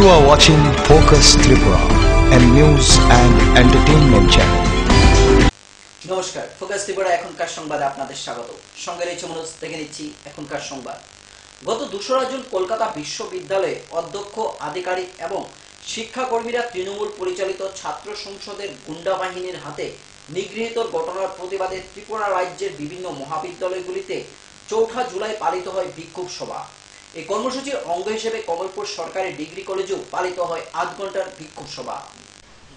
You are watching Focus Tripura, a news and entertainment channel. নমস্কার, focus Tripura এখনকার সংবাদে আপনাদের স্বাগত। সঙ্গে রয়েছে মনোজ। দেখে নিচ্ছি এখনকার সংবাদ। গত 2 জুন কলকাতা বিশ্ববিদ্যালয়ে অধ্যক্ষ, আধিকারিক এবং শিক্ষাকর্মীরা তৃণমূল পরিচালিত ছাত্র সংসদের গুন্ডা বাহিনীর হাতে নিগৃহীত ঘটনার প্রতিবাদে ত্রিপুরা রাজ্যের বিভিন্ন মহাবিদ্যালয়গুলিতে 4 জুলাই পালিত হয় বিক্ষোভ সভা। এই কর্মসূচির অঙ্গ হিসেবে কমলপুর সরকারি ডিগ্রি কলেজেও পালিত হয় 8 ঘন্টার বিক্ষোভ সভা।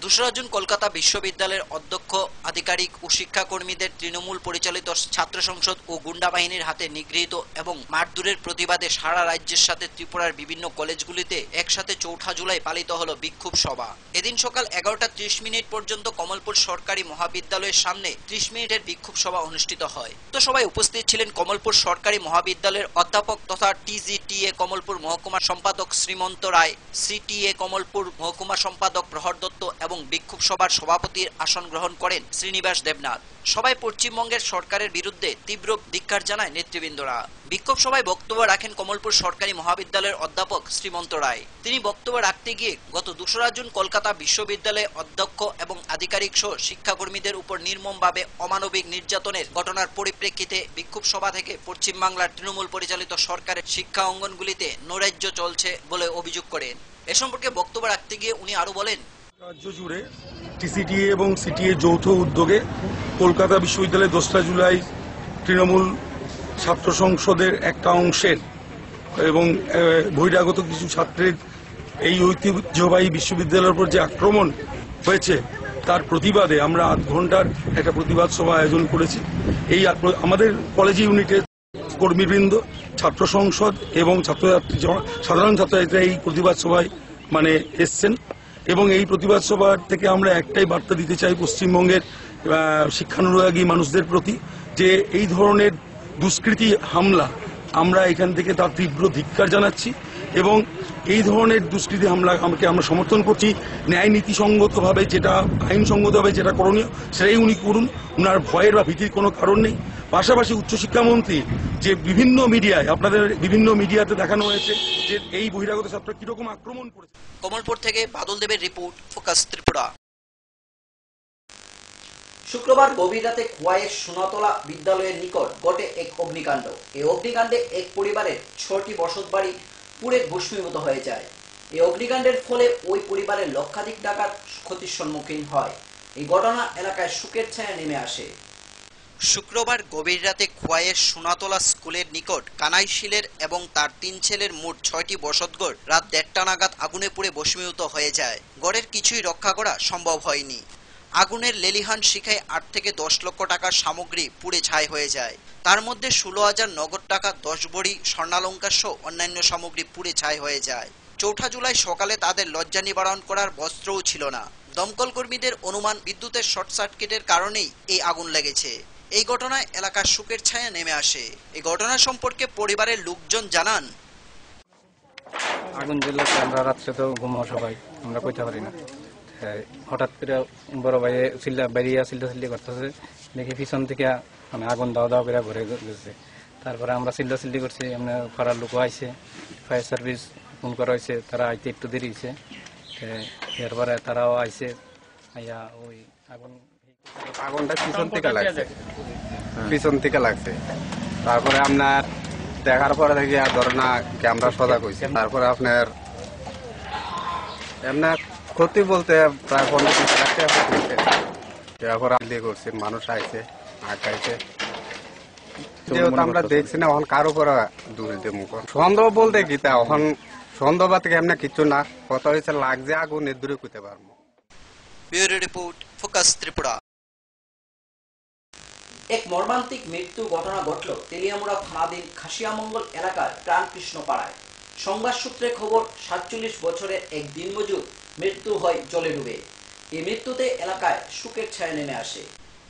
2 জুন কলকাতা বিশ্ববিদ্যালয়ের অধ্যক্ষ, আধিকারিক ও শিক্ষাকর্মীদের তৃণমূল পরিচালিত ছাত্র সংসদ ও গুন্ডা বাহিনীর হাতে নিগৃহীত এবং মারধরের প্রতিবাদে সারা রাজ্যের সাথে ত্রিপুরার বিভিন্ন কলেজগুলিতে একসাথে 4 জুলাই পালিত হলো বিক্ষোভ সভা। এদিন সকাল 11:30 পর্যন্ত কমলপুর সরকারি মহাবিদ্যালয়ের সামনে 30 মিনিটের বিক্ষোভ সভা অনুষ্ঠিত হয়। তো সবাই উপস্থিত ছিলেন কমলপুর সরকারি মহাবিদ্যালয়ের অধ্যাপক তথা TGTA কমলপুর মহকুমা সম্পাদক শ্রীমন্ত রায়, CTA কমলপুর মহকুমা সম্পাদক প্রহর দত্ত এবং বিক্ষোভ সভার সভাপতির আসন গ্রহণ করেন শ্রীনিবাস দেবনাথ। সবাই পশ্চিমবঙ্গের সরকারের বিরুদ্ধে তীব্র ধিক্কার জানায় নেতৃবৃন্দরা। বিক্ষোভ সভায় বক্তব্য রাখেন কমলপুর সরকারি মহাবিদ্যালয়ের অধ্যাপক শ্রীমন্ত রায়। তিনি বক্তব্য রাখতে গিয়ে গত 2 জুন কলকাতা বিশ্ববিদ্যালয়ে অধ্যক্ষ এবং আধিকারিক সহ শিক্ষাকর্মীদের উপর নির্মমভাবে অমানবিক নির্যাতনের ঘটনার পরিপ্রেক্ষিতে বিক্ষোভ সভা থেকে পশ্চিমবাংলার তৃণমূল পরিচালিত সরকারের শিক্ষা অঙ্গনগুলিতে নৈরাজ্য চলছে বলে অভিযোগ করেন। এ সম্পর্কে বক্তব্য রাখতে গিয়ে উনি আরো বলেন, রাজ্য জুড়ে TCTA এবং CTA যৌথ উদ্যোগে কলকাতা বিশ্ববিদ্যালয়ে 2 জুলাই তৃণমূল ছাত্র সংসদের একটা অংশের এবং বহিরাগত কিছু ছাত্রের এই ঐতিহ্যবাহী বিশ্ববিদ্যালয়ের উপর যে আক্রমণ হয়েছে তার প্রতিবাদে আমরা 8 ঘন্টার একটা প্রতিবাদ সভা আয়োজন করেছি। এই আমাদের কলেজ ইউনিটের কর্মীবৃন্দ, ছাত্র সংসদ এবং ছাত্রছাত্রী সাধারণ ছাত্রছাত্রীরা এই প্রতিবাদ সভায় এসছেন এবং এই প্রতিবাদ সভার থেকে আমরা একটাই বার্তা দিতে চাই পশ্চিমবঙ্গের শিক্ষানুরাগী মানুষদের প্রতি, যে এই ধরনের দুষ্কৃতী হামলা আমরা এখান থেকে তার তীব্র ধিক্কার জানাচ্ছি এবং এই ধরনের দুষ্কৃতী হামলাকে আমরা সমর্থন করছি। ন্যায় নীতিসঙ্গতভাবে যেটা আইনসঙ্গতভাবে যেটা করণীয় সেটাই উনি করুন, উনার ভয়ের বা ভীতির কোনো কারণ নেই। পাশাপাশি উচ্চশিক্ষামন্ত্রী যে বিভিন্ন মিডিয়ায় আপনাদের বিভিন্ন মিডিয়াতে দেখানো হয়েছে যে এই বহিরাগত ছাত্র কিরকম আক্রমণ করেছে। কমলপুর থেকে বাদল দেবের রিপোর্ট, ফোকাস ত্রিপুরা। শুক্রবার গভীর রাতে খোয়াইয়ের সোনাতলা বিদ্যালয়ের নিকট ঘটে এক অগ্নিকাণ্ড। এই অগ্নিকাণ্ডে এক পরিবারের 6টি বসতবাড়ি পুড়ে ভস্মীভূত হয়ে যায়। এই অগ্নিকাণ্ডের ফলে ওই পরিবারের লক্ষাধিক টাকার ক্ষতির সম্মুখীন হয়। এই ঘটনা এলাকায় শোকের ছায়া নেমে আসে। শুক্রবার গভীর রাতে খোয়াইয়ের সোনাতলা স্কুলের নিকট কানাইশিলের এবং তার 3 ছেলের মোট 6টি বসতঘর রাত 1:30 নাগাদ আগুনে পুড়ে ভস্মীভূত হয়ে যায়। ঘরের কিছুই রক্ষা করা সম্ভব হয়নি। আগুনের লেলিহান শিখায় 8 থেকে 10 লক্ষ টাকার সামগ্রী পুড়ে ছাই হয়ে যায়। তার মধ্যে 16,000 নগদ টাকা, 10 ভরি স্বর্ণালঙ্কার সহ অন্যান্য সামগ্রী পুড়ে ছাই হয়ে যায়। 4 জুলাই সকালে তাদের লজ্জা নিবারণ করার বস্ত্রও ছিল না। দমকল কর্মীদের অনুমান বিদ্যুতের শর্ট সার্কিটের কারণেই এই আগুন লেগেছে। এই ঘটনায় এলাকার শোকের ছায়া নেমে আসে। এই ঘটনা সম্পর্কে পরিবারের লোকজন জানান, আগুন জ্বললে আমরা রাত্রে তো ঘুমো সবাই, আমরা কইতে পারি না। হঠাৎ করে বড় ভাই বাইরিয়া চিল্লাচিল্লি করতেছে, দেখি পিছন থেকে আগুন দাও দাও করে ঘরে গেছে। তারপরে আমরা চিল্লাচিল্লি করছি, এমনি পাড়ার লোকও আইছে, ফায়ার সার্ভিস ফোন করা হয়েছে, তারা আইতে একটু দেরি হয়েছে। এরপরে তারাও আইছে, আইয়া ওই আগুনটা পিছন থেকে লাগছে। তারপরে আপনার দেখার পরে দেখি ধরনা ক্যামেরা সজাগ হয়েছে। তারপরে আপনার এমনি ক্ষতি বলতে প্রায় 15-20 লাখ টাকা ক্ষতি হয়েছে। এরপর দিয়ে করছি, মানুষ আইছে, আগাইছে, যেহেতু আমরা দেখছি না এখন কারো করে দূরে মুখ সন্দেহ বলতে কি তা এখন সন্দেহ বা থেকে এমনি কিছু না, কথা হয়েছে লাগছে আগুন এর দূরে করতে পারবো। Bureau report, focus Tripura. এক মর্মান্তিক মৃত্যু ঘটনা ঘটল তেলিয়ামুড়া থানাধীন খাসিয়ামঙ্গল এলাকার প্রাণকৃষ্ণ পাড়ায়। সংবাদ সূত্রে খবর, 47 বছরের এক দিনমজুর মৃত্যু হয় জলে ডুবে। এই মৃত্যুতে এলাকায় শোকের ছায়া নেমে আসে।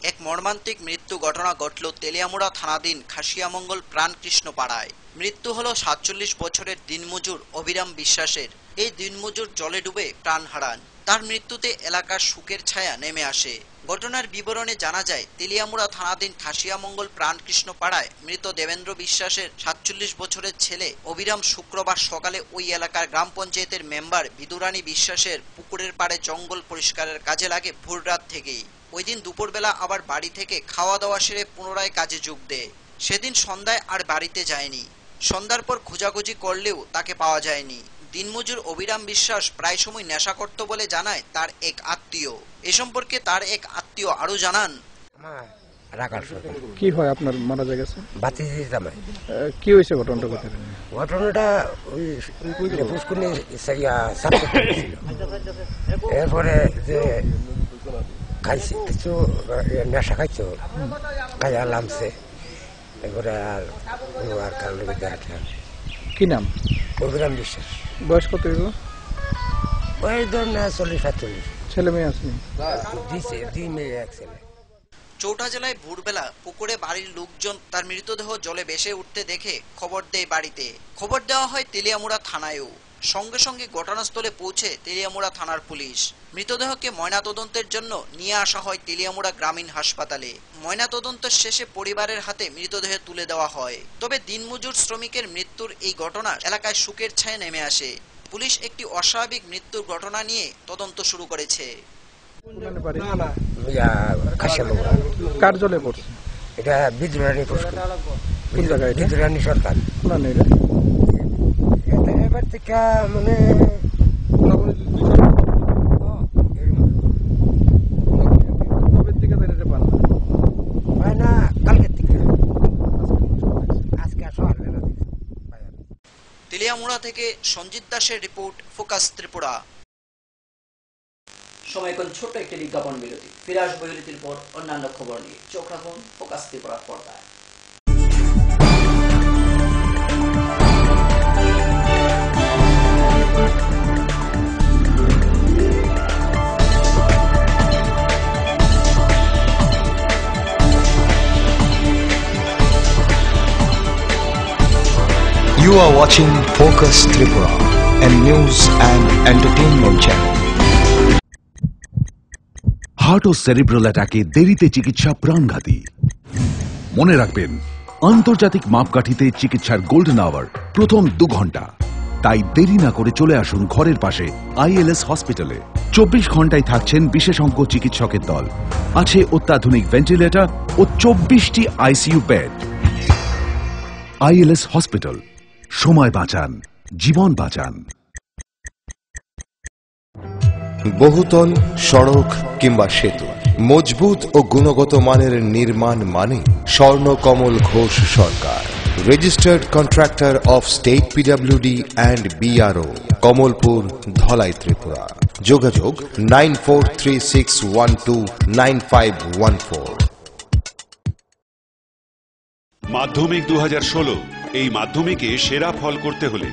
এক মর্মান্তিক মৃত্যু ঘটনা ঘটল তেলিয়ামুড়া থানাধীন খাসিয়ামঙ্গল প্রাণকৃষ্ণ পাড়ায়। মৃত্যু হলো ৪৭ বছরের দিনমজুর অবিরাম বিশ্বাসের। এই দিনমজুর জলে ডুবে প্রাণ হারান। তার মৃত্যুতে এলাকার শোকের ছায়া নেমে আসে। ঘটনার বিবরণে জানা যায়, তেলিয়ামুড়া থানাধীন ঠাসিয়ামঙ্গল প্রাণকৃষ্ণ পাড়ায় মৃত দেবেন্দ্র বিশ্বাসের ৪৭ বছরের ছেলে অবিরাম শুক্রবার সকালে ওই এলাকার গ্রাম পঞ্চায়েতের মেম্বার বিদুরানী বিশ্বাসের পুকুরের পাড়ে জঙ্গল পরিষ্কারের কাজে লাগে ভোররাত থেকেই। ওই দিন দুপুরবেলা আবার বাড়ি থেকে খাওয়া দাওয়া সেরে পুনরায় কাজে যোগ দেয়। সেদিন সন্ধ্যায় আর বাড়িতে যায়নি। সন্ধ্যার পর খোঁজাখুঁজি করলেও তাকে পাওয়া যায়নি। দিনমজুর অবিরাম বিশ্বাস প্রায় সময় নেশা করত বলে জানায় তার এক আত্মীয়। এ সম্পর্কে তার এক আত্মীয় আরো জানান, কি হয় আপনার মারা গেছে? কি হয়েছে ঘটনাটা? ঘটনাটা ওই পুষ্কুনি এরপরে যে খাইছে কিছু নেশা খাইছো খাইয়া লামছে, এরপরে আর কারণ কি নাম? অবিরাম বিশ্বাস। বয়স কত? বয়স ধর না ৪০-৪৫। ছেলে মেয়ে আছে? দিছে ২ মেয়ে ১ ছেলে। চৌঠা জেলায় ভোরবেলা পুকুরে বাড়ির লোকজন তার মৃতদেহ জলে ভেসে উঠতে দেখে খবর দেয় বাড়িতে। খবর দেওয়া হয় তেলিয়ামুড়া থানায়ও। সঙ্গে সঙ্গে ঘটনাস্থলে পৌঁছে তেলিয়ামুড়া থানার পুলিশ। মৃতদেহকে ময়নাতদন্তের জন্য নিয়ে আসা হয় তেলিয়ামুড়া গ্রামীণ হাসপাতালে। ময়নাতদন্তের শেষে পরিবারের হাতে মৃতদেহ তুলে দেওয়া হয়। তবে দিনমজুর শ্রমিকের মৃত্যুর এই ঘটনা এলাকায় শোকের ছায়া নেমে আসে। পুলিশ একটি অস্বাভাবিক মৃত্যুর ঘটনা নিয়ে তদন্ত শুরু করেছে। কার জলে পড়ছে? এটা বিদ্রোহী পুষ্কুর, বিদ্রোহী সরকার। এবার থেকে মানে হয় না, কালকের থেকে আজকে সকালবেলা। তেলিয়ামুড়া থেকে সঞ্জিত দাসের রিপোর্ট, ফোকাস ত্রিপুরা। সময় এখন ছোট্ট একটি বিজ্ঞাপন বিরতি। ফিরে আসবো বিরতির পর অন্যান্য খবর নিয়ে। চোখ রাখুন ফোকাস ত্রিপুরা পর্দায়। You are watching Focus Tripura, a news and entertainment channel. Heart ও সেরিব্রাল অ্যাটাকে দেরিতে চিকিৎসা প্রাণঘাতী। মনে রাখবেন, আন্তর্জাতিক মাপকাঠিতে চিকিৎসার গোল্ডেন আওয়ার প্রথম ২ ঘন্টা। তাই দেরি না করে চলে আসুন ঘরের পাশে ILS হসপিটালে। ২৪ ঘন্টায় থাকছেন বিশেষজ্ঞ চিকিৎসকের দল। আছে অত্যাধুনিক ভেন্টিলেটর ও ২৪টি ICU বেড। ILS হসপিটাল, সময় বাঁচান, জীবন বাঁচান। বহুতল, সড়ক কিংবা সেতু, মজবুত ও গুণগত মানের নির্মাণ মানে Swarnakamal Ghosh Sarkar, registered contractor of state PWD and BRO, Kamalpur, Dhalai, Tripura. যোগাযোগ 9436129514। মাধ্যমিক ২০১৬। এই মাধ্যমিকে সেরা ফল করতে হলে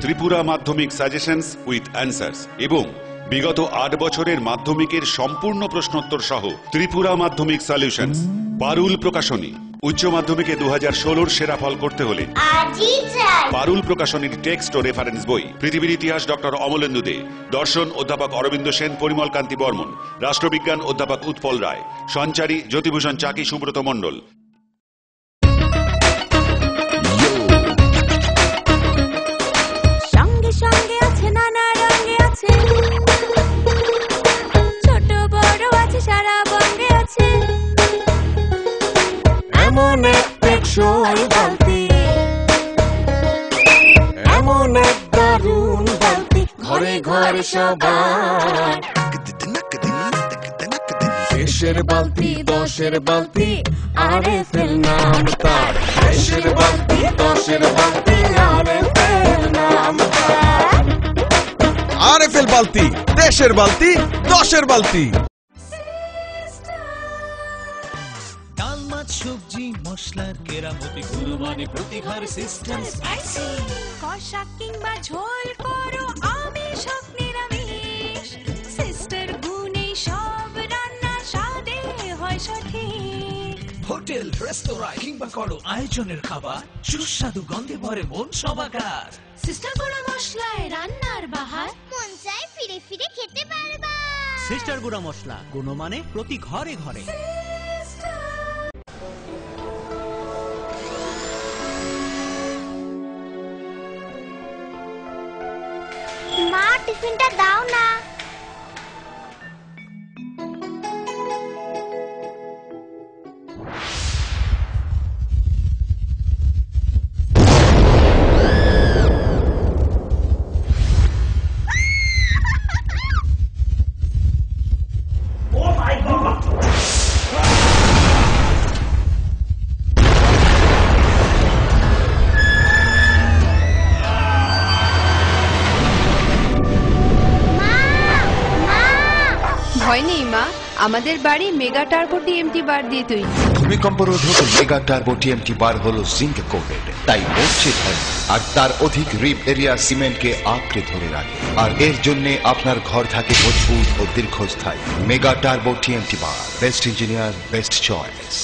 ত্রিপুরা মাধ্যমিক সাজেশনস উইথ অ্যান্সার্স এবং বিগত ৮ বছরের মাধ্যমিকের সম্পূর্ণ প্রশ্নোত্তর সহ ত্রিপুরা মাধ্যমিক সলিউশনস। পারুল প্রকাশনী। উচ্চ মাধ্যমিকে ২০১৬ সেরা ফল করতে হলে পারুল প্রকাশনীর টেক্সট ও রেফারেন্স বই, পৃথিবীর ইতিহাস ডক্টর অমলেন্দু দে, দর্শন অধ্যাপক অরবিন্দ সেন, পরিমল কান্তি বর্মন, রাষ্ট্রবিজ্ঞান অধ্যাপক উৎপল রায়, সঞ্চারী জ্যোতিভূষণ চাকি, সুব্রত মণ্ডল। সঙ্গে আছে নানা রঙে আছে, ছোট বড় আছে, সারা বঙ্গে আছে এমন এক টেকসই বালতি, এমন এক দারুণ বালতি, ঘরে ঘরে সবার। দেশের বালতি, দশের বালতি, আরএফএল নাম তার। দেশের বালতি, দশের বালতি, আরএফএল নাম তার। আরএফএল বালতি, দেশের বালতি, দশের বালতি। ডাল, মাছ, সবজি, মশলার কেরামতি, কুরবানি, প্রতিঘার সিস্টেম, স্পাইসি কষা কিংবা ঝোল করো আমিষ হোক নিরামিষ, সিস্টার গুণে সব রান্না স্বাদে হয় সঠিক। হোটেল, রেস্তোরাঁ কিংবা করো আয়োজনের খাবার, সুস্বাদু গন্ধে ভরে মন সবাকার। সিস্টার গুঁড়া মশলায় রান্নার বাহার, মন চাই ফিরে ফিরে খেতে পারবা। সিস্টার গুঁড়া মশলা, গুণমানে প্রতি ঘরে ঘরে। মা, টিফিনটা দাও না। ভয় নেই মা, আমাদের বাড়ি মেগা টার্বো টিএমটি বার দিয়ে তৈরি। ভূমিকম্প রোধক মেগা টার্বো টিএমটি বার হলো জিঙ্ক কোটেড, তাই মরছে ভয়, আর তার অধিক রিপ এরিয়া সিমেন্টকে আঁকড়ে ধরে রাখে, আর এর জন্য আপনার ঘর থাকে মজবুত ও দীর্ঘস্থায়ী। মেগা টার্বো টিএমটি বার, best engineer, best choice.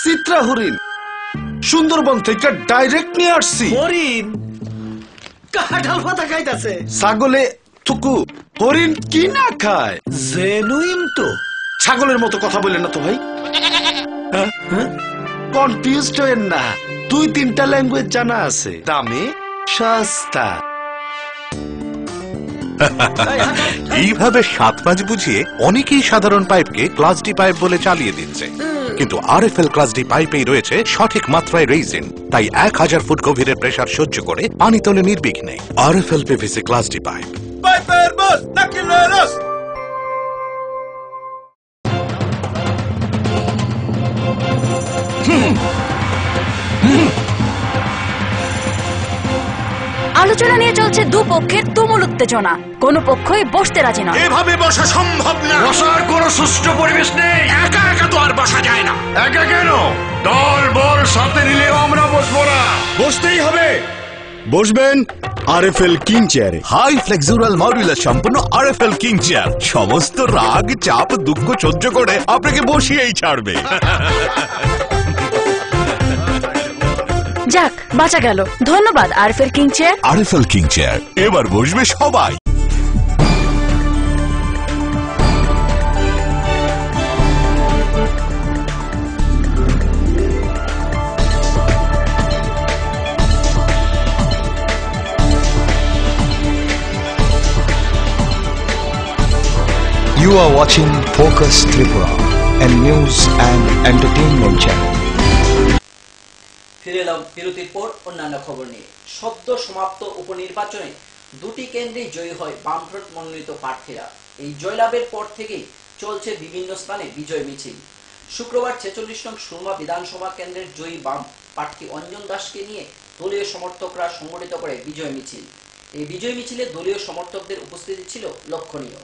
Chitra হরিণ সুন্দরবন থেকে ডাইরেক্ট নিয়ে আসছি। হরিণ কাঁঠাল পাতা খাইতাছে। ছাগলে থুকু, হরিণ কি না খায়? জেনুইন তো। ছাগলের মতো কথা বললেন না তো ভাই, কনফিউজড হয়েন না। 2-3টা ল্যাঙ্গুয়েজ জানা আছে, দামে সস্তা। এইভাবে 7 মাস বুঝিয়ে অনেকেই সাধারণ পাইপকে ক্লাস ডি পাইপ বলে চালিয়ে দিচ্ছে, কিন্তু আরএফএল ক্লাস ডি পাইপেই রয়েছে সঠিক মাত্রায় রেইজিন, তাই 1000 ফুট গভীরের প্রেসার সহ্য করে পানি তোলে নির্বিঘ্নে। RFL PVC class D pipe. পাইপের বস নাকিলেরস। আলোচনা নিয়ে চলছে দুপক্ষের তুমুল উত্তেজনা, কোন পক্ষই বসতে রাজি নয়। এভাবে বসা সম্ভব না, বসার কোনো সুষ্ঠু পরিবেশ নেই। একা একা তো আর বসা যায় না। একা কেন, দল বল সাথে নিলেও আমরা বসবো না, বসতেই হবে। বসবেন আরএফএল কিং চেয়ারে। হাই ফ্লেক্সুরাল মডুলার সম্পন্ন আরএফএল কিং চেয়ার সমস্ত রাগ, চাপ, দুঃখ সহ্য করে আপনাকে বসিয়েই ছাড়বে। যাক, বাঁচা গেল। ধন্যবাদ RFL king chair. RFL king chair, এবার বসবে সবাই। You are watching Focus Tripura, a news and entertainment channel. ফিরে এলাম বিরতির পর অন্যান্য খবর নিয়ে। সদ্য সমাপ্ত উপনির্বাচনে 2টি কেন্দ্রে জয়ী হয় বামফ্রন্ট মনোনীত প্রার্থীরা। এই জয়লাভের পর থেকেই চলছে বিভিন্ন স্থানে বিজয় মিছিল। শুক্রবার 46 নং সুরমা বিধানসভা কেন্দ্রের জয়ী বাম প্রার্থী অঞ্জন দাসকে নিয়ে দলীয় সমর্থকরা সংগঠিত করে বিজয় মিছিল। এই বিজয় মিছিলে দলীয় সমর্থকদের উপস্থিতি ছিল লক্ষণীয়।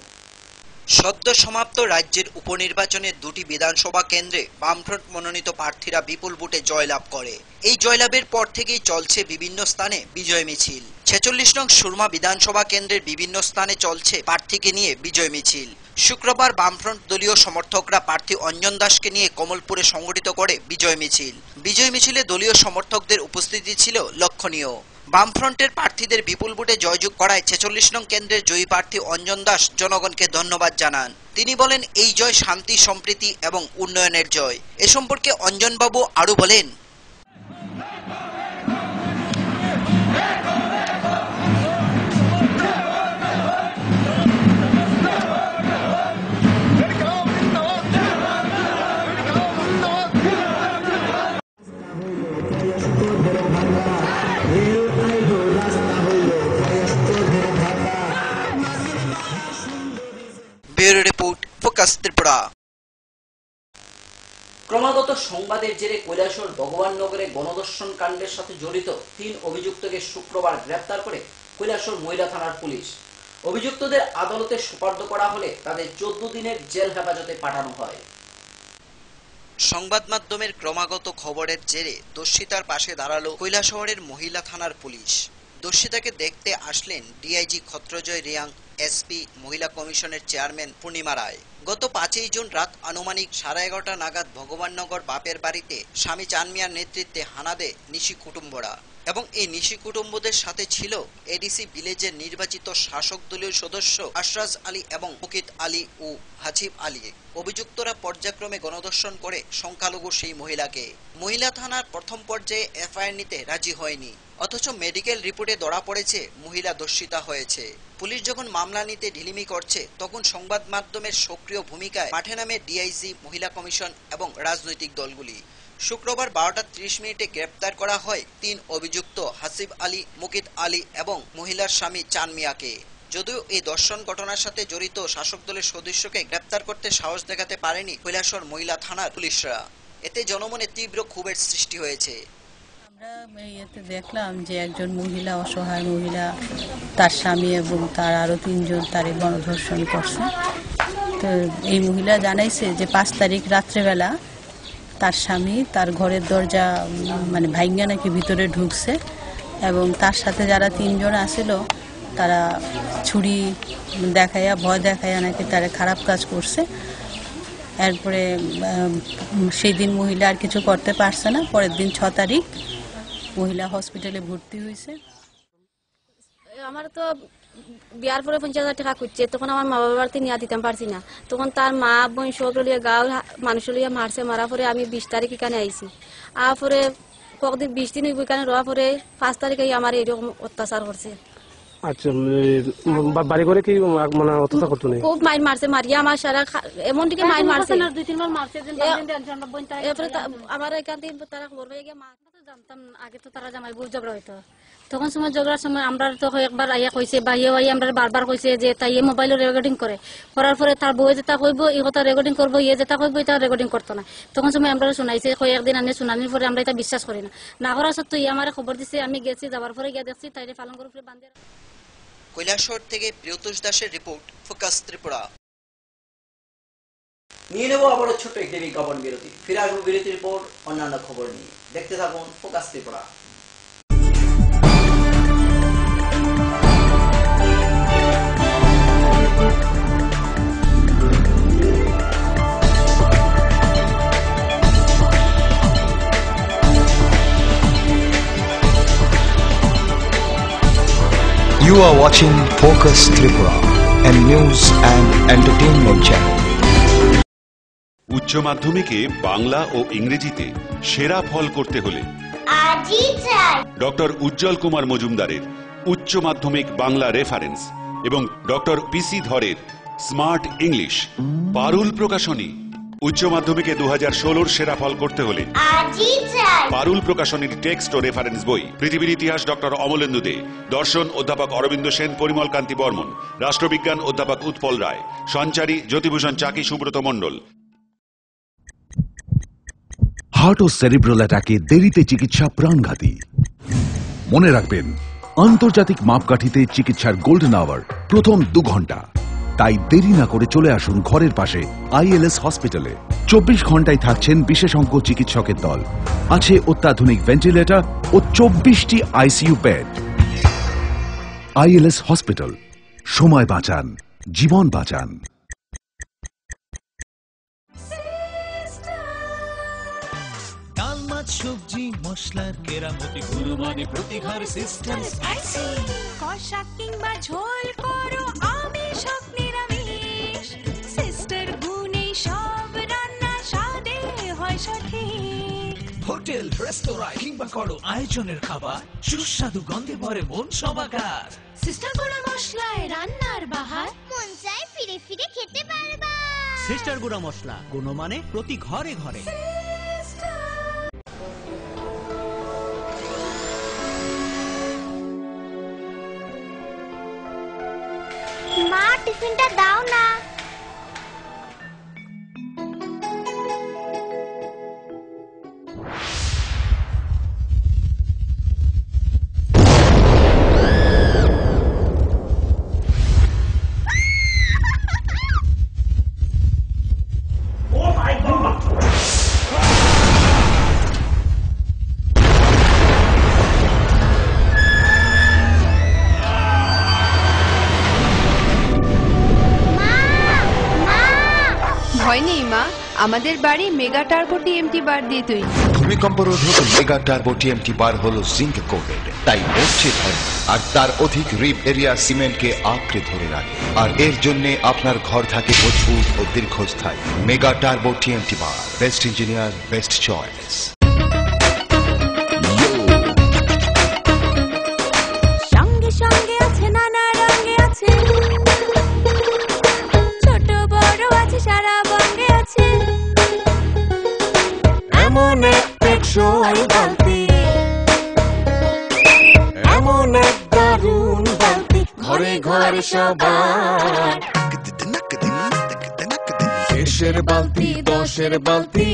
সদ্য সমাপ্ত রাজ্যের উপনির্বাচনে 2টি বিধানসভা কেন্দ্রে বামফ্রন্ট মনোনীত প্রার্থীরা বিপুল ভোটে জয়লাভ করে। এই জয়লাভের পর থেকেই চলছে বিভিন্ন স্থানে বিজয় মিছিল। 46 নং সুরমা বিধানসভা কেন্দ্রের বিভিন্ন স্থানে চলছে প্রার্থীকে নিয়ে বিজয় মিছিল। শুক্রবার বামফ্রন্ট দলীয় সমর্থকরা প্রার্থী অঞ্জন দাসকে নিয়ে কমলপুরে সংগঠিত করে বিজয় মিছিল। বিজয় মিছিলে দলীয় সমর্থকদের উপস্থিতি ছিল লক্ষণীয়। বামফ্রন্টের প্রার্থীদের বিপুল ভোটে জয়যুগ করায় 46 নং কেন্দ্রের জয়ী প্রার্থী অঞ্জন দাস জনগণকে ধন্যবাদ জানান। তিনি বলেন, এই জয় শান্তি, সম্প্রীতি এবং উন্নয়নের জয়। এ সম্পর্কে অঞ্জনবাবু আরো বলেন, ব্যুরো রিপোর্ট, ফোকাস ত্রিপুরা। ক্রমাগত সংবাদের জেরে কৈলাসহর ভগবাননগরে গণধর্ষণ কাণ্ডের সাথে জড়িত 3 অভিযুক্তকে শুক্রবার গ্রেফতার করে কৈলাসহর মহিলা থানার পুলিশ। অভিযুক্তদের আদালতে সোপর্দ করা হলে তাদের 14 দিনের জেল হেফাজতে পাঠানো হয়। সংবাদ মাধ্যমের ক্রমাগত খবরের জেরে দোষিতার পাশে দাঁড়ালো কৈলাসহরের মহিলা থানার পুলিশ। দোষীটাকে দেখতে আসলেন ডিআইজি খত্রজয় রিয়াং, এসপি, মহিলা কমিশনের চেয়ারম্যান পূর্ণিমা রায়। গত 5 জুন রাত আনুমানিক 11:30 নাগাদ ভগবাননগর বাপের বাড়িতে স্বামী চান মিয়ার নেতৃত্বে হানা দেয় নিশি কুটুম্বরা এবং এই নিশি কুটুম্বদের সাথে ছিল এডিসি ভিলেজের নির্বাচিত শাসক দলীয় সদস্য আশরাফ আলী এবং মুকিত আলী ও হাসিব আলী। অভিযুক্তরা পর্যায়ক্রমে গণধর্ষণ করে সংখ্যালঘু সেই মহিলাকে। মহিলা থানার প্রথম পর্যায়ে এফআইআর নিতে রাজি হয়নি, অথচ মেডিকেল রিপোর্টে ধরা পড়েছে মহিলা ধর্ষিতা হয়েছে। পুলিশ যখন মামলা নিতে ঢিলিমি করছে তখন সংবাদ মাধ্যমের সক্রিয় ভূমিকায় মাঠে নামে ডিআইজি, মহিলা কমিশন এবং রাজনৈতিক দলগুলি। শুক্রবার 12:30 গ্রেপ্তার করা হয় 3 অভিযুক্ত হাসিব আলী, মুকিত আলী এবং মহিলার স্বামী চান মিয়াকে। যদিও এই ধর্ষণ ঘটনার সাথে জড়িত শাসক দলের সদস্যকে গ্রেপ্তার করতে সাহস দেখাতে পারেনি কৈলাসহর মহিলা থানার পুলিশরা। এতে জনমনে তীব্র ক্ষোভের সৃষ্টি হয়েছে। আমরা এতে দেখলাম যে একজন মহিলা, অসহায় মহিলা, তার স্বামী এবং তার আরো 3 জন তারে গণধর্ষণ করছে। তো এই মহিলা জানাইছে যে 5 তারিখ রাত্রেবেলা তার স্বামী তার ঘরের দরজা মানে ভাঙ্গা নাকি ভিতরে ঢুকছে এবং তার সাথে যারা 3 জন আসিল তারা ছুরি দেখাইয়া, ভয় দেখাইয়া নাকি তারা খারাপ কাজ করছে। এরপরে সেই দিন মহিলা আর কিছু করতে পারছে না। পরের দিন 6 তারিখ মহিলা হসপিটালে ভর্তি হয়েছে। আমার তো বিয়ার পরে 50,000 টাকা খুঁজছে, তখন আমার মা বাবার বাড়িতে নিয়ে দিতাম পারছি না। তখন তার মা বোন সব লিয়ে গাঁও মানুষ লিয়ে মারছে। মারা পরে আমি 20 তারিখ এখানে আইছি। আর পরে কতদিন 20 দিন এখানে রওয়া পরে 5 তারিখে আমার এরকম অত্যাচার করছে। আচ্ছা, বাড়ি করে কি মানে অত্যাচার করতো না? খুব মাইর মারছে, মারিয়া আমার সারা এমন দিকে মাইর মারছে, 2-3 বার মারছে। এরপরে আমার এখান থেকে তারা খবর পেয়ে গিয়ে জানতাম আগে তো তারা জামাই বউ ঝগড়া হইতো। তখন সময় ঝগড়ার সময় আমরা তো একবার আইয়া কইছে বা ইয়ে আইয়া আমরা বারবার কইছে যে তাই মোবাইলে রেকর্ডিং করে, করার পরে তার বউ যেটা কইব এই কথা রেকর্ডিং করবো, ইয়ে যেটা কইব এটা রেকর্ডিং করতো না। তখন সময় আমরা শুনাইছে, কয়েকদিন আনে শুনানির পরে আমরা এটা বিশ্বাস করি না। না করার সত্ত্বেও ইয়ে আমার খবর দিছে, আমি গেছি, যাবার পরে গিয়ে দেখছি তাইরে পালন করে বান্ধে। কৈলাসহর থেকে প্রিয়তোষ দাসের রিপোর্ট, ফোকাস ত্রিপুরা। নিয়ে নেব আবারও ছোট্ট একটি বিজ্ঞাপন বিরতি। ফিরে আসবো বিরতির পর অন্যান্য খবর নিয়ে। দেখতে থাকুন focus Tripura. You are watching Focus Tripura, a news and entertainment channel. উচ্চ মাধ্যমিকে বাংলা ও ইংরেজিতে সেরা ফল করতে হলে ডক্টর উজ্জ্বল কুমার মজুমদারের উচ্চ মাধ্যমিক বাংলা রেফারেন্স এবং ডক্টর পিসি ধরের স্মার্ট ইংলিশ, পারুল প্রকাশনী। উচ্চ মাধ্যমিকে 2016 সেরা ফল করতে হলে পারুল প্রকাশনীর টেক্সট ও রেফারেন্স বই, পৃথিবীর ইতিহাস ডক্টর অমলেন্দু দে, দর্শন অধ্যাপক অরবিন্দ সেন, পরিমল কান্তি বর্মন, রাষ্ট্রবিজ্ঞান অধ্যাপক উৎপল রায়, সঞ্চারী জ্যোতিভূষণ চাকি, সুব্রত মণ্ডল। হার্ট ও সেরিব্রাল অ্যাটাকে দেরিতে চিকিৎসা প্রাণঘাতী। মনে রাখবেন, আন্তর্জাতিক মাপকাঠিতে চিকিৎসার গোল্ডেন আওয়ার প্রথম 2 ঘন্টা। তাই দেরি না করে চলে আসুন ঘরের পাশে আইএলএস হসপিটালে। 24 ঘন্টায় থাকছেন বিশেষজ্ঞ চিকিৎসকের দল, আছে অত্যাধুনিক ভেন্টিলেটর ও 24টি আইসিইউ বেড। আইএলএস হসপিটাল, সময় বাঁচান, জীবন বাঁচান। ডাল, মাছ, সবজি, মশলার কেরামতি গুণমানে প্রতি ঘর সিস্টেম স্পাইসি। কষা কিংবা ঝোল করো আমিষ হোক নিরামিষ, সিস্টার গুণে সব রান্না স্বাদে হয় সঠিক। হোটেল, রেস্তোরাঁ কিংবা করো আয়োজনের খাবার, সুস্বাদু গন্ধে ভরে মন সবাকার। সিস্টার গুঁড়া মশলায় রান্নার বাহার, মন চাই ফিরে ফিরে খেতে পারবা। সিস্টার গুঁড়া মশলা, গুণমানে প্রতি ঘরে ঘরে। মা, টিফিনটা দাও না। আমাদের বাড়ি মেগা টার্বো টিএমটি বার দিয়ে তৈরি। ভূমিকম্প রোধক মেগা টার্বো টিএমটি বার হলো জিঙ্ক কোটেড, তাই মরছে ধরে আর তার অধিক রিপ এরিয়া সিমেন্টকে আঁকড়ে ধরে রাখে। আর এর জন্য আপনার ঘর থাকে মজবুত ও দীর্ঘস্থায়ী। মেগা টার্বো টিএমটি বার, বেস্ট ইঞ্জিনিয়ার, বেস্ট চয়েস। সঙ্গে সঙ্গে আছে নানা রঙে আছে, ছোট বড় আছে সারা বঙ্গে আছে, এমন এক টেকসই বালতি, এমন এক দারুণ বালতি, ঘরে ঘরে সবার। দেশের বালতি, দশের বালতি,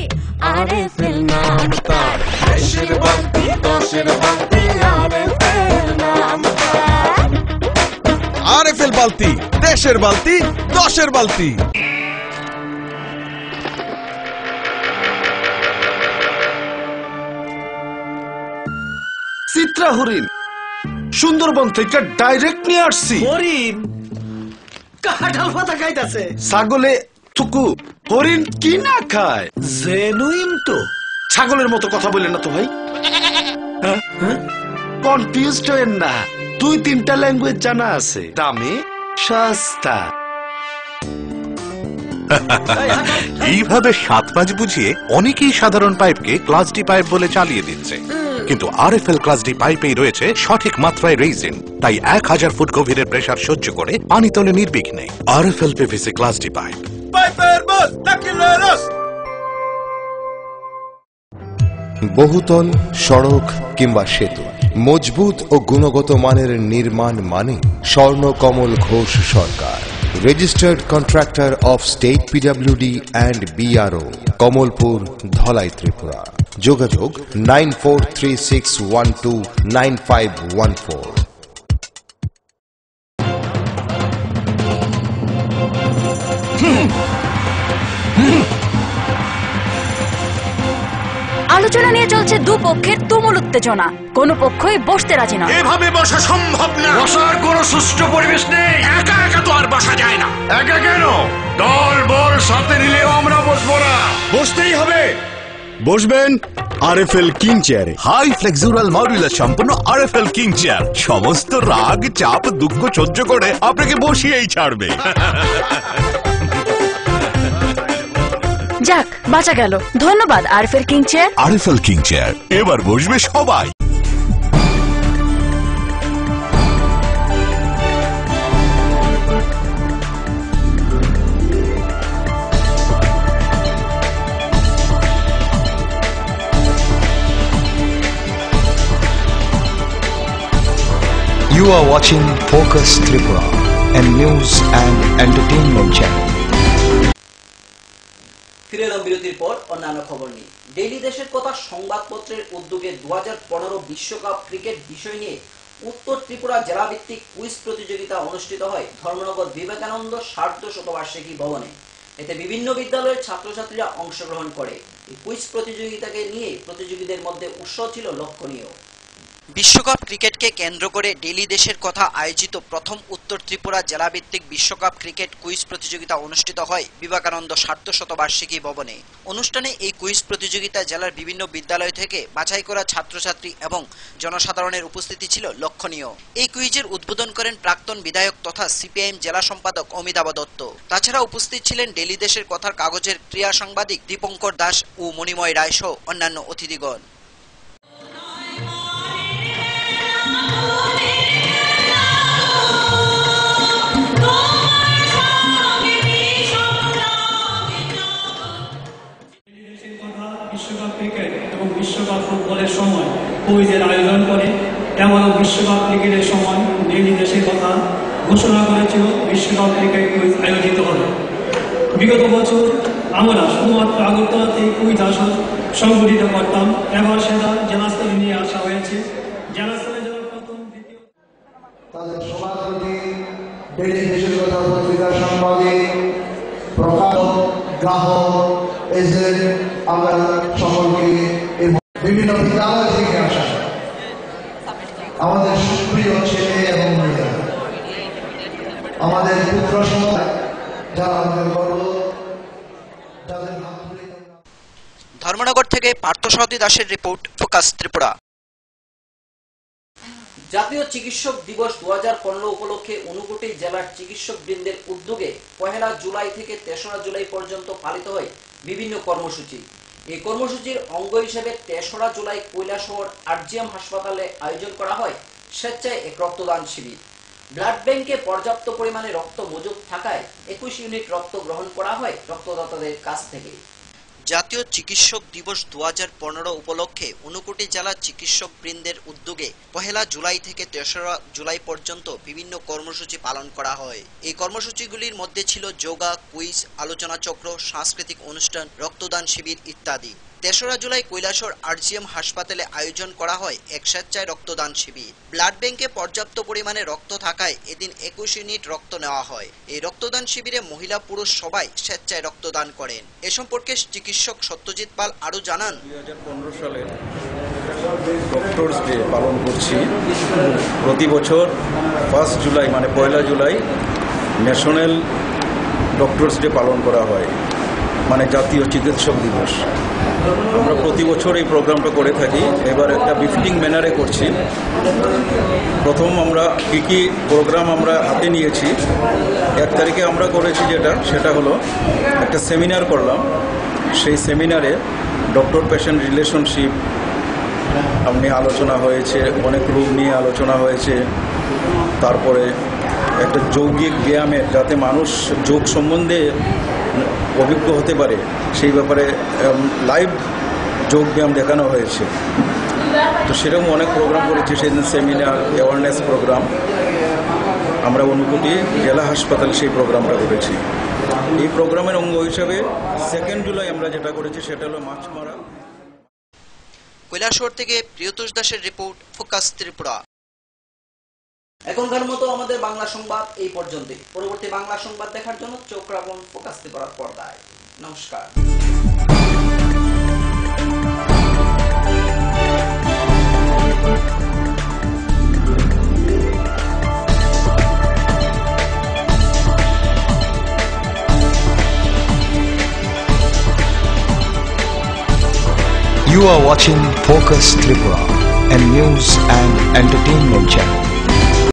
আরএফএল নাম তার। দেশের বালতি, দশের বালতি, আরএফএল নাম তার। আরএফএল বালতি, দেশের বালতি, দশের বালতি। চিত্রা হরিণ সুন্দরবন থেকে ডাইরেক্ট নিয়ে আসছি। হরিণ কাঁঠাল পাতা খাইতাছে। ছাগলে থুকু, হরিণ কি না খায়? জেনুইন তো। ছাগলের মতো কথা বললেন না তো ভাই। কনফিউজড হয়েন না, 2-3টা ল্যাঙ্গুয়েজ জানা আছে, দামে সস্তা। এইভাবে 7 পাঁচ বুঝিয়ে অনেকেই সাধারণ পাইপকে ক্লাস ডি পাইপ বলে চালিয়ে দিচ্ছে, কিন্তু আরএফএল ক্লাস ডি পাইপেই রয়েছে সঠিক মাত্রায় রেজিন, তাই 1000 ফুট গভীরের প্রেসার সহ্য করে পানি তোলে নির্বিঘ্নে। RFL PVC class D pipe. বহুতল, সড়ক কিংবা সেতু, মজবুত ও গুণগত মানের নির্মাণ মানে Swarnakamal Ghosh Sarkar, registered contractor of state PWD and BRO, Kamalpur, Dhalai, Tripura. যোগাযোগ 9436129514। আলোচনা নিয়ে চলছে দুপক্ষের তুমুল উত্তেজনা, কোনো পক্ষই বসতে রাজি নয়। এভাবে বসা সম্ভব না, বসার কোনো সুষ্ঠু পরিবেশ নেই। একা একা তো আর বসা যায় না। একা কেন, দল বল সাথে নিলেও আমরা বসবো না। বসতেই হবে। বসবেন আরএফএল কিং চেয়ারে। হাই ফ্লেক্সুরাল মডুলার সম্পন্ন আরএফএল কিং চেয়ার সমস্ত রাগ, চাপ, দুঃখ সহ্য করে আপনাকে বসিয়েই ছাড়বে। যাক, বাঁচা গেল। ধন্যবাদ RFL king chair. RFL king chair, এবার বসবে সবাই। You are watching Focus Tripura, a news and entertainment channel. ফিরে এলাম বিরতির পর অন্যান্য খবর নিয়ে। ডেইলি দেশের কথা সংবাদপত্রের উদ্যোগে 2015 বিশ্বকাপ ক্রিকেট বিষয় নিয়ে উত্তর ত্রিপুরা জেলাভিত্তিক কুইজ প্রতিযোগিতা অনুষ্ঠিত হয় ধর্মনগর বিবেকানন্দ সার্ধ শতবার্ষিকী ভবনে। এতে বিভিন্ন বিদ্যালয়ের ছাত্রছাত্রীরা অংশগ্রহণ করে। এই কুইজ প্রতিযোগিতাকে নিয়ে প্রতিযোগীদের মধ্যে উৎসাহ ছিল লক্ষণীয়। বিশ্বকাপ ক্রিকেটকে কেন্দ্র করে ডেইলি দেশের কথা আয়োজিত প্রথম উত্তর ত্রিপুরা জেলাভিত্তিক বিশ্বকাপ ক্রিকেট কুইজ প্রতিযোগিতা অনুষ্ঠিত হয় বিবেকানন্দ সার্ধ শতবার্ষিকী ভবনে। অনুষ্ঠানে এই কুইজ প্রতিযোগিতায় জেলার বিভিন্ন বিদ্যালয় থেকে বাছাই করা ছাত্রছাত্রী এবং জনসাধারণের উপস্থিতি ছিল লক্ষণীয়। এই কুইজের উদ্বোধন করেন প্রাক্তন বিধায়ক তথা সিপিআইএম জেলা সম্পাদক অমিতাভ দত্ত। তাছাড়া উপস্থিত ছিলেন ডেইলি দেশের কথার কাগজের ক্রীড়া সাংবাদিক দীপঙ্কর দাস ও মণিময় রায় সহ অন্যান্য অতিথিগণ। বিশ্বকাপ ক্রিকেট এবং বিশ্বকাপ ফুটবলের সময় কুইজের আয়োজন করে, এমনও বিশ্বকাপ ক্রিকেটের সময় ডেইলি দেশের কথা ঘোষণা করেছিল বিশ্বকাপ ক্রিকেট কুইজ আয়োজিত হবে। বিগত বছর আমরা শুধুমাত্র আগরতলাতে কুইজ আসর সংগঠিত করতাম, এবার সেটা জেলাস্তরে নিয়ে আসা হয়েছে। জেলাস্তরে যারা প্রথম, দ্বিতীয় তাদের সভাপতি, ডেইলি দেশের কথা পত্রিকার সাংবাদিক, প্রকাশক, গ্রাহক, এজেন্ট, আমরা সকলকে বিভিন্ন বিদ্যালয় থেকে আসা আমাদের সুপ্রিয় ছেলে এবং মেয়েরা, আমাদের পুত্র সন্তান, যারা আমাদের গর্ব, যাদের ধর্মনগর থেকে পার্থসারথী দাসের রিপোর্ট, ফোকাস ত্রিপুরা। জাতীয় চিকিৎসক দিবস 2015 উপলক্ষে ঊনকোটি জেলার চিকিৎসক বৃন্দের উদ্যোগে 1 জুলাই থেকে 3রা জুলাই পর্যন্ত পালিত হয় বিভিন্ন কর্মসূচি। এই কর্মসূচির অঙ্গ হিসেবে 3রা জুলাই কৈলাসহর আরজিএম হাসপাতালে আয়োজন করা হয় স্বেচ্ছায় এক রক্তদান শিবির। ব্লাড ব্যাংকে পর্যাপ্ত পরিমাণে রক্ত মজুদ থাকায় 21 ইউনিট রক্ত গ্রহণ করা হয় রক্তদাতাদের কাছ থেকে। জাতীয় চিকিৎসক দিবস 2015 উপলক্ষে ঊনকোটি জেলা চিকিৎসক বৃন্দের উদ্যোগে 1 জুলাই থেকে 3রা জুলাই পর্যন্ত বিভিন্ন কর্মসূচি পালন করা হয়। এই কর্মসূচিগুলির মধ্যে ছিল যোগা, কুইজ, আলোচনা চক্র, সাংস্কৃতিক অনুষ্ঠান, রক্তদান শিবির ইত্যাদি। 3রা জুলাই কৈলাসহর আরজিএম হাসপাতালে আয়োজন করা হয় এক স্বেচ্ছায় রক্তদান শিবির। ব্লাড ব্যাংকে পর্যাপ্ত পরিমাণে রক্ত থাকায় এদিন 21 ইউনিট রক্ত নেওয়া হয়। এই রক্তদান শিবিরে মহিলা পুরুষ সবাই স্বেচ্ছায় রক্তদান করেন। এ সম্পর্কে চিকিৎসক সত্যজিৎ পাল আরো জানান, 2015 সালে ডক্টরস ডে পালন করছি। প্রতি বছর 1 জুলাই মানে 1 জুলাই ন্যাশনাল ডক্টরস ডে পালন করা হয়, মানে জাতীয় চিকিৎসক দিবস। আমরা প্রতি বছর এই প্রোগ্রামটা করে থাকি। এবার একটা বিফিটিং ম্যানারে করছি। প্রথম আমরা কি প্রোগ্রাম আমরা হাতে নিয়েছি, 1 তারিখে আমরা করেছি সেটা হলো একটা সেমিনার করলাম। সেই সেমিনারে ডক্টর পেশেন্ট রিলেশনশিপ নিয়ে আলোচনা হয়েছে, অনেক রোগ নিয়ে আলোচনা হয়েছে। তারপরে একটা যৌগিক ব্যায়ামের, যাতে মানুষ যোগ সম্বন্ধে অভিজ্ঞ হতে পারে সেই ব্যাপারে লাইভ যোগ ব্যায়াম দেখানো হয়েছে। তো সেরকম অনেক প্রোগ্রাম করেছি। সেদিন সেমিনার, অ্যাওয়ারনেস প্রোগ্রাম আমরা ঊনকোটি জেলা হাসপাতালে সেই প্রোগ্রামটা করেছি। এই প্রোগ্রামের অঙ্গ হিসাবে 2 জুলাই আমরা যেটা করেছি সেটা হলো মাছ মারা। কৈলাসহর থেকে প্রিয়তোষ দাসের রিপোর্ট, ফোকাস ত্রিপুরা। এখনকার মতো আমাদের বাংলা সংবাদ এই পর্যন্তই। পরবর্তী বাংলা সংবাদ দেখার জন্য চোখ রাখুন ফোকাস ত্রিপুরার পর্দায়। নমস্কার। You are watching Focus Tripura, a news and entertainment channel.